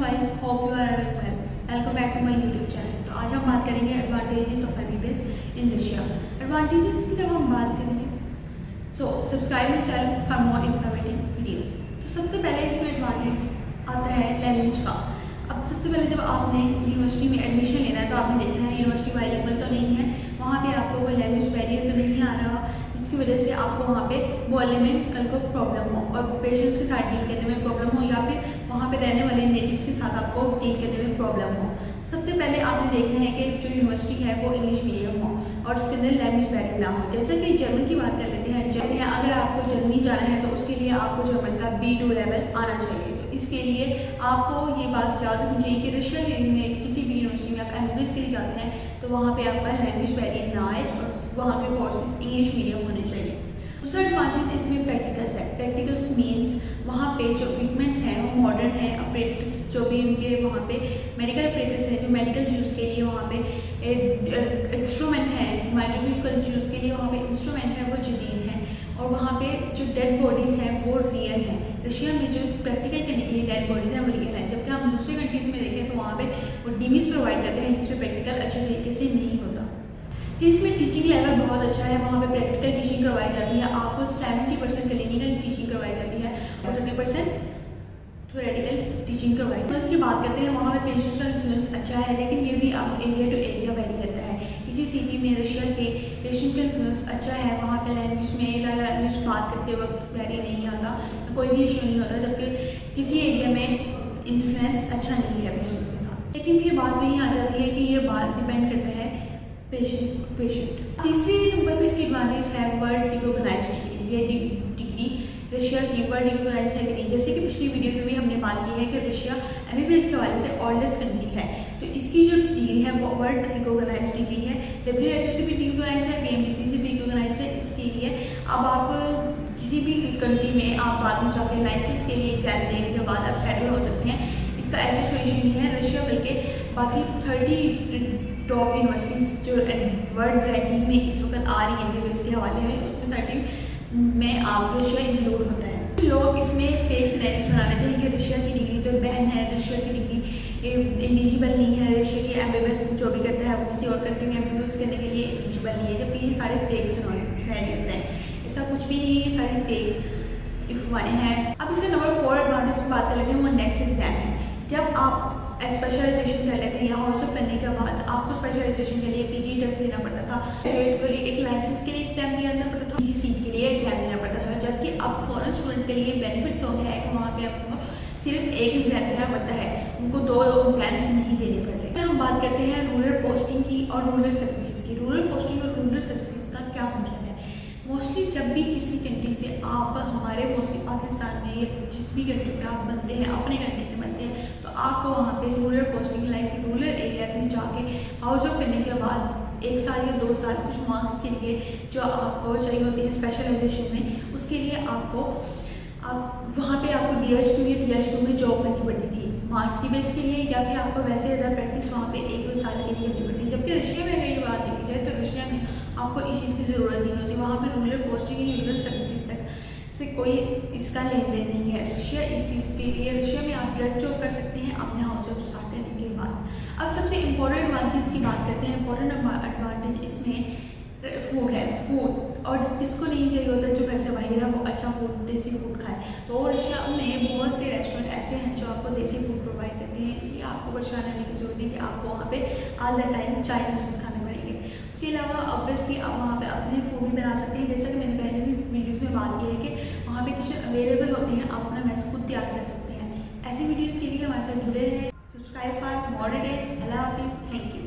Guys, hope you are well. Welcome back to my YouTube channel. तो आज हम बात करेंगे advantages of MBBS in Russia. Advantages की जब हम बात करेंगे so subscribe my channel for more informative videos. तो सबसे पहले इसमें एडवांटेज आता है लैंग्वेज का। अब सबसे पहले जब आपने यूनिवर्सिटी में एडमिशन लेना है तो आपने देखना है यूनिवर्सिटी बाइलिंगुअल तो नहीं है, वहाँ पे आपको कोई लैंग्वेज बैरियर तो नहीं आ रहा जिसकी वजह से आपको वहाँ पे बोलने में कल को प्रॉब्लम हो और पेशेंट्स के साथ डील करने में प्रॉब्लम हो या फिर वहाँ पे रहने वाले नेटिव्स के साथ आपको डील करने में प्रॉब्लम हो। सबसे पहले आपने देखना है कि जो यूनिवर्सिटी है वो इंग्लिश मीडियम हो और उसके अंदर लैंग्वेज बैरियर ना हो। जैसे कि जर्मन की बात कर लेते हैं, अगर आपको जर्मनी जाना है तो उसके लिए आपको जर्मन का B2 लेवल आना चाहिए। तो इसके लिए आपको ये बात याद रखनी चाहिए कि रशिया में किसी भी यूनिवर्सिटी में आप एमबीबीएस के लिए जाते हैं तो वहाँ पे आपका लैंग्वेज बैरियर ना आए और वहाँ के कोर्सेज इंग्लिश मीडियम होने चाहिए। दूसरा एडवांटेज इसमें प्रैक्टिकल्स है। प्रैक्टिकल्स मीन्स वहाँ पे जो इक्विपमेंट्स हैं वो मॉडर्न है। अपरेटस जो भी उनके वहाँ पे मेडिकल अपरेटस है, जो मेडिकल यूज़ के लिए वहाँ पे इंस्ट्रूमेंट है, मेडिकल यूज़ के लिए वहाँ पे इंस्ट्रूमेंट है वो जदीद है और वहाँ पे जो डेड बॉडीज़ हैं वो रियल है। रशिया में जो प्रैक्टिकल करने के लिए डेड बॉडीज़ हैं वो रियल है, जबकि हम दूसरी कंट्रीज़ में देखें तो वहाँ पे वो डीमीज प्रोवाइड करते हैं जिसमें प्रैक्टिकल अच्छे तरीके से नहीं होता। इसमें टीचिंग लेवल बहुत अच्छा है। वहाँ पे प्रैक्टिकल टीचिंग करवाई जाती है, आपको 70% क्लिनिकल टीचिंग करवाई जाती है और 30% थ्योरेटिकल टीचिंग करवाई जाती है। तो इसकी बात करते हैं, वहाँ पे पेशेंट का इन्फ्लुएंस अच्छा है, लेकिन ये भी अब एरिया टू एरिया वेरी करता है। किसी सिटी में रशिया के पेशेंट का इन्फ्लुएंस अच्छा है, वहाँ पे लैंग्वेज में लैंग्वेज बात करते वक्त वेरी नहीं आता, कोई भी इशू नहीं होता, जबकि किसी एरिया में इन्फ्लुएंस अच्छा नहीं है पेशेंट्स के साथ। लेकिन ये बात वहीं आ जाती है कि ये बात डिपेंड करता है पेशेंट। तीसरी नंबर पे इसकी एडवांटेज है वर्ल्ड रिकॉग्नाइज्ड डिग्री। ये डिग्री रशिया की वर्ल्ड रिकॉग्नाइज है कि नहीं। जैसे कि पिछली वीडियो में भी हमने बात की है कि रशिया एमबीबीएस के हवाले से ओल्डेस्ट कंट्री है, तो इसकी जो डिग्री है वो वर्ल्ड रिकॉग्नाइज डिग्री है। WHO से भी रिकॉग्नाइज है, BMDC से भी रिकॉग्नाइज है। इसके लिए अब आप किसी भी कंट्री में आप बाद में जाकर लाइसेंस के लिए एग्जाम देने के बाद आप सेटल हो सकते हैं। इसका ऐसा सिचुएशन नहीं है। रशिया बल्कि बाकी 30 टॉप यूनिवर्सिटीज़ जो वर्ल्ड रैंकिंग में इस वक्त आ रही है एमबीबीएस के हवाले में, उसमें 30 में आप रशिया इंक्लूड होता है। लोग इसमें फेक सिनेरियोस बना लेते हैं कि रशिया की डिग्री तो बैन है, रशिया की डिग्री एलिजिबल नहीं है, रशिया की एमबीबीएस जो भी करता है वो किसी और कंट्री में एमबीबीएस करने के लिए एलिजिबल नहीं है, जबकि ये सारे फेक सिनेरियोस हैं। ऐसा कुछ भी नहीं है, ये सारे फेक अफवाहें हैं। अब इसका नंबर 4 एडवांटेज की बात कर लेते हैं, वो नेक्स्ट एग्जाम है। जब आप स्पेशलाइजेशन कर लेते हैं या हाउसअप करने के बाद आपको स्पेशलाइजेशन के लिए पीजी टेस्ट देना पड़ता था, ग्रेजुएट के लिए एक लाइसेंस के लिए एग्जाम देना पड़ता था, पीजी सीट के लिए एग्जाम देना पड़ता था, जबकि अब फॉरेन स्टूडेंट्स के लिए बेनिफिट्स हो गया है कि वहाँ पे आपको सिर्फ एक एग्जाम देना पड़ता है, उनको 2 एग्जाम्स नहीं देने पड़ रहे। हम बात करते हैं रूरल पोस्टिंग की और रूरल सर्विसेज की। रूरल पोस्टिंग और रूरल सर्विसेज का क्या मतलब है? मोस्टली जब भी किसी कंट्री से आप हमारे मोस्टली पाकिस्तान में या जिस भी कंट्री से आप बनते हैं, अपने कंट्री से बनते हैं, तो आपको वहाँ पे rural posting like rural areas में जाके हाउसअप करने के बाद 1 साल या 2 साल कुछ मार्क्स के लिए जो आपको चाहिए होती है स्पेशलाइजेशन में, उसके लिए आपको वहाँ पे आपको DH2 या DH2 में जॉब करनी पड़ती थी मार्क्स की बेस के लिए, या फिर आपको वैसे एज अ प्रैक्टिस वहाँ पे 1-2 साल के लिए करनी पड़ती है। जबकि रशिया में अगर ये बात देखी जाए तो रशिया में आपको इस चीज़ की ज़रूरत नहीं होती। वहाँ पे रूरल पोस्टिंग या रूरल सर्विसेज तक से कोई इसका लेन देन नहीं है। रशिया इस चीज़ के लिए रशिया में आप डायरेक्ट जॉब कर सकते हैं अपने हाउसअप स्टार्ट करने के बाद। अब सबसे इम्पोर्टेंट एडवांटेज की बात करते हैं। इम्पोर्टेंट एडवांटेज इसमें फूड है। फूड और किसको नहीं चाहिए होता जो घर से बाहर है वो अच्छा फूड, देसी फूड खाए। तो रशिया में बहुत से रेस्टोरेंट ऐसे हैं जो आपको देसी फूड प्रोवाइड करते हैं, इसलिए आपको परेशान रहने की जरूरत नहीं कि आपको वहाँ पे all the time Chinese food खाने पड़ेंगे। उसके अलावा ऑब्वियसली आप वहाँ पे अपने फूड भी बना सकते हैं। जैसा कि मैंने पहले भी वीडियोज़ में बात की है कि वहाँ पे किचन अवेलेबल होते हैं, आप अपना मेस खुद तैयार कर सकते हैं। ऐसी वीडियोज़ के लिए हमारे साथ जुड़े रहें। Subscribe for more details. अल्लाह हाफिज़। Thank you.